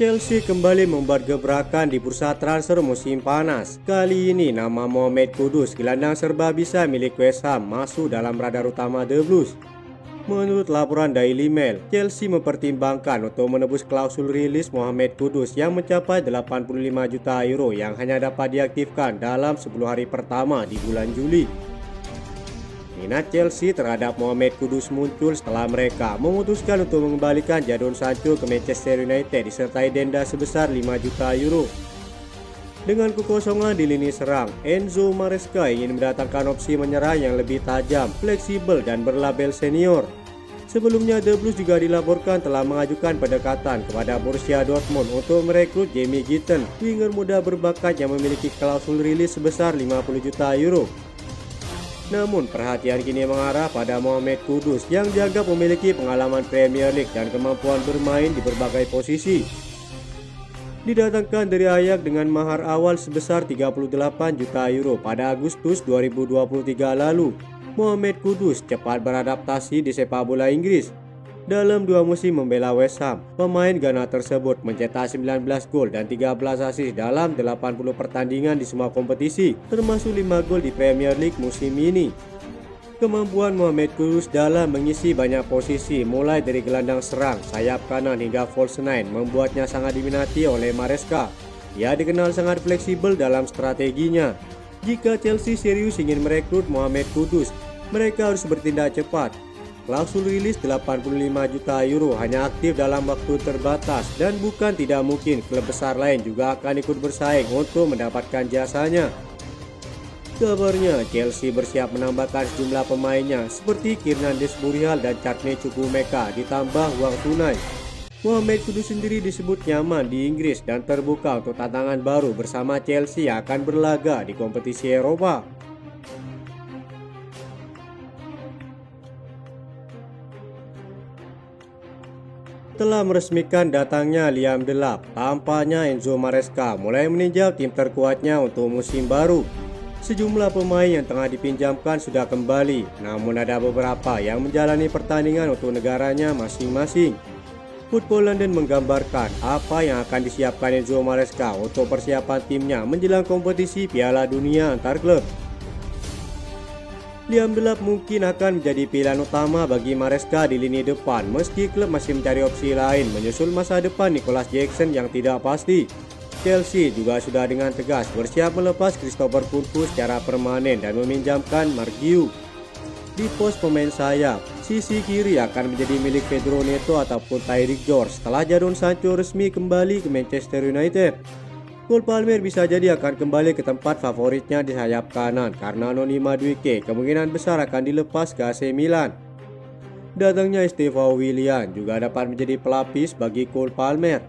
Chelsea kembali membuat gebrakan di bursa transfer musim panas. Kali ini nama Mohamed Kudus, gelandang serba bisa milik West Ham, masuk dalam radar utama The Blues. Menurut laporan Daily Mail, Chelsea mempertimbangkan untuk menebus klausul rilis Mohamed Kudus yang mencapai 85 juta euro yang hanya dapat diaktifkan dalam 10 hari pertama di bulan Juli. Minat Chelsea terhadap Mohamed Kudus muncul setelah mereka memutuskan untuk mengembalikan Jadon Sancho ke Manchester United disertai denda sebesar 5 juta euro. Dengan kekosongan di lini serang, Enzo Maresca ingin mendatangkan opsi menyerang yang lebih tajam, fleksibel, dan berlabel senior. Sebelumnya, The Blues juga dilaporkan telah mengajukan pendekatan kepada Borussia Dortmund untuk merekrut Jamie Gitten, winger muda berbakat yang memiliki klausul rilis sebesar 50 juta euro. Namun perhatian kini mengarah pada Mohamed Kudus yang dianggap memiliki pengalaman Premier League dan kemampuan bermain di berbagai posisi. Didatangkan dari Ajax dengan mahar awal sebesar 38 juta euro pada Agustus 2023 lalu, Mohamed Kudus cepat beradaptasi di sepak bola Inggris. Dalam 2 musim membela West Ham, pemain Ghana tersebut mencetak 19 gol dan 13 assist dalam 80 pertandingan di semua kompetisi, termasuk 5 gol di Premier League musim ini. Kemampuan Mohamed Kudus dalam mengisi banyak posisi, mulai dari gelandang serang, sayap kanan hingga false nine, membuatnya sangat diminati oleh Maresca. Ia dikenal sangat fleksibel dalam strateginya. Jika Chelsea serius ingin merekrut Mohamed Kudus, mereka harus bertindak cepat. Klausul rilis 85 juta euro hanya aktif dalam waktu terbatas dan bukan tidak mungkin klub besar lain juga akan ikut bersaing untuk mendapatkan jasanya. Kabarnya Chelsea bersiap menambahkan sejumlah pemainnya seperti Kiernan Desburial dan Chadne Chukwuemeka ditambah uang tunai. Mohamed Kudus sendiri disebut nyaman di Inggris dan terbuka untuk tantangan baru bersama Chelsea yang akan berlaga di kompetisi Eropa. Telah meresmikan datangnya Liam Delap, tampaknya Enzo Maresca mulai meninjau tim terkuatnya untuk musim baru. Sejumlah pemain yang tengah dipinjamkan sudah kembali, namun ada beberapa yang menjalani pertandingan untuk negaranya masing-masing. Football London menggambarkan apa yang akan disiapkan Enzo Maresca untuk persiapan timnya menjelang kompetisi Piala Dunia antar klub. Liam Delap mungkin akan menjadi pilihan utama bagi Maresca di lini depan meski klub masih mencari opsi lain menyusul masa depan Nicholas Jackson yang tidak pasti. Chelsea juga sudah dengan tegas bersiap melepas Christopher Nkunku secara permanen dan meminjamkan Mark Guiu. Di pos pemain sayap, sisi kiri akan menjadi milik Pedro Neto ataupun Tyrick George setelah Jadon Sancho resmi kembali ke Manchester United. Cole Palmer bisa jadi akan kembali ke tempat favoritnya di sayap kanan karena Noni Madueke kemungkinan besar akan dilepas ke AC Milan. Datangnya Estevao Willian juga dapat menjadi pelapis bagi Cole Palmer.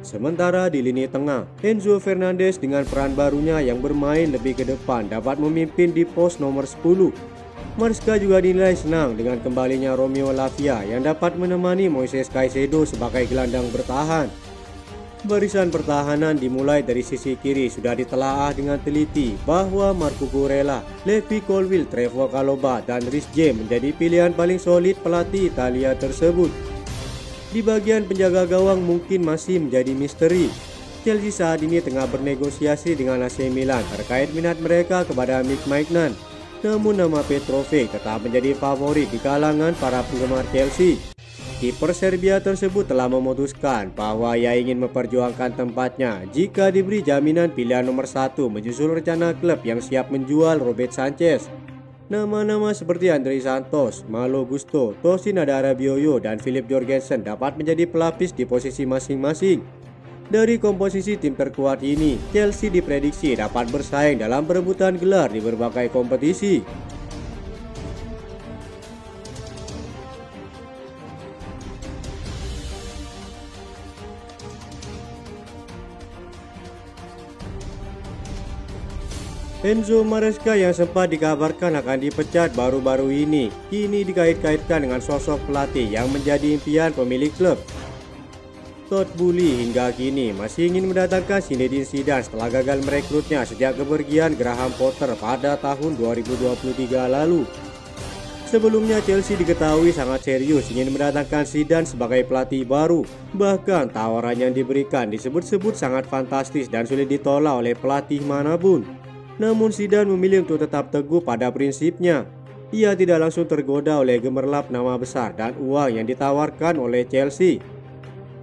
Sementara di lini tengah, Enzo Fernandez dengan peran barunya yang bermain lebih ke depan dapat memimpin di pos nomor 10. Maresca juga dinilai senang dengan kembalinya Romeo Lavia yang dapat menemani Moises Caicedo sebagai gelandang bertahan. Barisan pertahanan dimulai dari sisi kiri sudah ditelaah dengan teliti bahwa Marco Kurela, Levi Colwill, Trevoh Chalobah, dan Reece James menjadi pilihan paling solid pelatih Italia tersebut. Di bagian penjaga gawang mungkin masih menjadi misteri. Chelsea saat ini tengah bernegosiasi dengan AC Milan terkait minat mereka kepada Mick Maignan. Namun nama Petrovic tetap menjadi favorit di kalangan para penggemar Chelsea. Kiper Serbia tersebut telah memutuskan bahwa ia ingin memperjuangkan tempatnya jika diberi jaminan pilihan nomor 1 menyusul rencana klub yang siap menjual Robert Sanchez. Nama-nama seperti Andrei Santos, Malo Gusto, Tosin Adarabioyo, dan Philip Jorgensen dapat menjadi pelapis di posisi masing-masing. Dari komposisi tim terkuat ini, Chelsea diprediksi dapat bersaing dalam perebutan gelar di berbagai kompetisi. Enzo Maresca yang sempat dikabarkan akan dipecat baru-baru ini, kini dikait-kaitkan dengan sosok pelatih yang menjadi impian pemilik klub. Todd Boehly hingga kini masih ingin mendatangkan Zinedine Zidane setelah gagal merekrutnya sejak kepergian Graham Potter pada tahun 2023 lalu. Sebelumnya Chelsea diketahui sangat serius ingin mendatangkan Zidane sebagai pelatih baru. Bahkan tawaran yang diberikan disebut-sebut sangat fantastis dan sulit ditolak oleh pelatih manapun. Namun Zidane memilih untuk tetap teguh pada prinsipnya. Ia tidak langsung tergoda oleh gemerlap nama besar dan uang yang ditawarkan oleh Chelsea.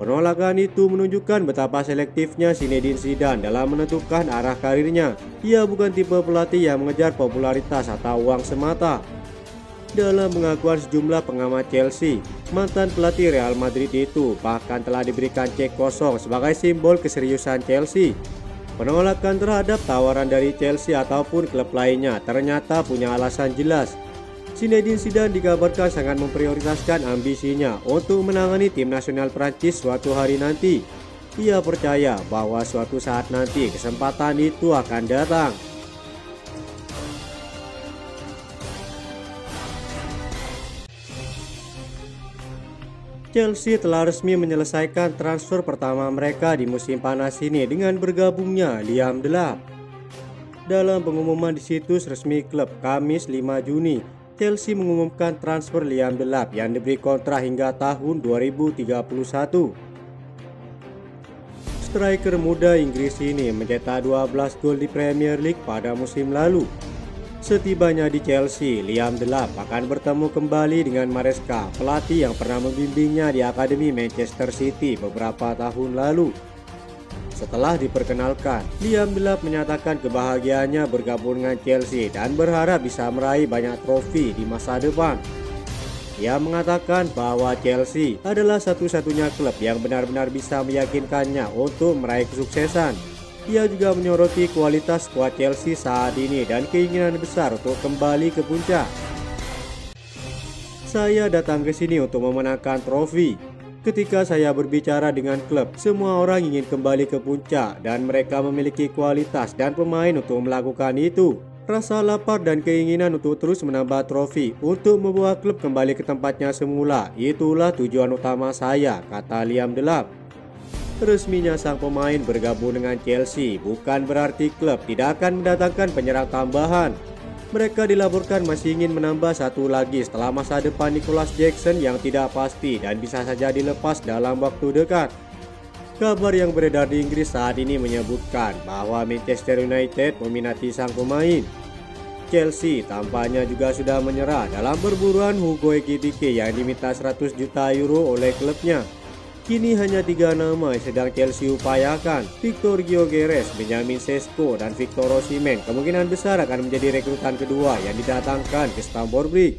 Penolakan itu menunjukkan betapa selektifnya Zinedine Zidane dalam menentukan arah karirnya. Ia bukan tipe pelatih yang mengejar popularitas atau uang semata. Dalam pengakuan sejumlah pengamat Chelsea, mantan pelatih Real Madrid itu bahkan telah diberikan cek kosong sebagai simbol keseriusan Chelsea. Penolakan terhadap tawaran dari Chelsea ataupun klub lainnya ternyata punya alasan jelas. Zinedine Zidane dikabarkan sangat memprioritaskan ambisinya untuk menangani tim nasional Prancis suatu hari nanti. Ia percaya bahwa suatu saat nanti kesempatan itu akan datang. Chelsea telah resmi menyelesaikan transfer pertama mereka di musim panas ini dengan bergabungnya Liam Delap. Dalam pengumuman di situs resmi klub Kamis 5 Juni, Chelsea mengumumkan transfer Liam Delap yang diberi kontrak hingga tahun 2031. Striker muda Inggris ini mencetak 12 gol di Premier League pada musim lalu. Setibanya di Chelsea, Liam Delap akan bertemu kembali dengan Maresca, pelatih yang pernah membimbingnya di Akademi Manchester City beberapa tahun lalu. Setelah diperkenalkan, Liam Delap menyatakan kebahagiaannya bergabung dengan Chelsea dan berharap bisa meraih banyak trofi di masa depan. Ia mengatakan bahwa Chelsea adalah satu-satunya klub yang benar-benar bisa meyakinkannya untuk meraih kesuksesan. Ia juga menyoroti kualitas skuad Chelsea saat ini dan keinginan besar untuk kembali ke puncak. Saya datang ke sini untuk memenangkan trofi. Ketika saya berbicara dengan klub, semua orang ingin kembali ke puncak dan mereka memiliki kualitas dan pemain untuk melakukan itu. Rasa lapar dan keinginan untuk terus menambah trofi untuk membawa klub kembali ke tempatnya semula, itulah tujuan utama saya, kata Liam Delap. Resminya sang pemain bergabung dengan Chelsea bukan berarti klub tidak akan mendatangkan penyerang tambahan. Mereka dilaporkan masih ingin menambah satu lagi setelah masa depan Nicholas Jackson yang tidak pasti dan bisa saja dilepas dalam waktu dekat. Kabar yang beredar di Inggris saat ini menyebutkan bahwa Manchester United meminati sang pemain. Chelsea tampaknya juga sudah menyerah dalam perburuan Hugo Ekitike yang diminta 100 juta euro oleh klubnya. Kini hanya 3 nama yang sedang Chelsea upayakan, Victor Gyökeres, Benjamin Sesko, dan Victor Osimhen kemungkinan besar akan menjadi rekrutan kedua yang didatangkan ke Stamford Bridge.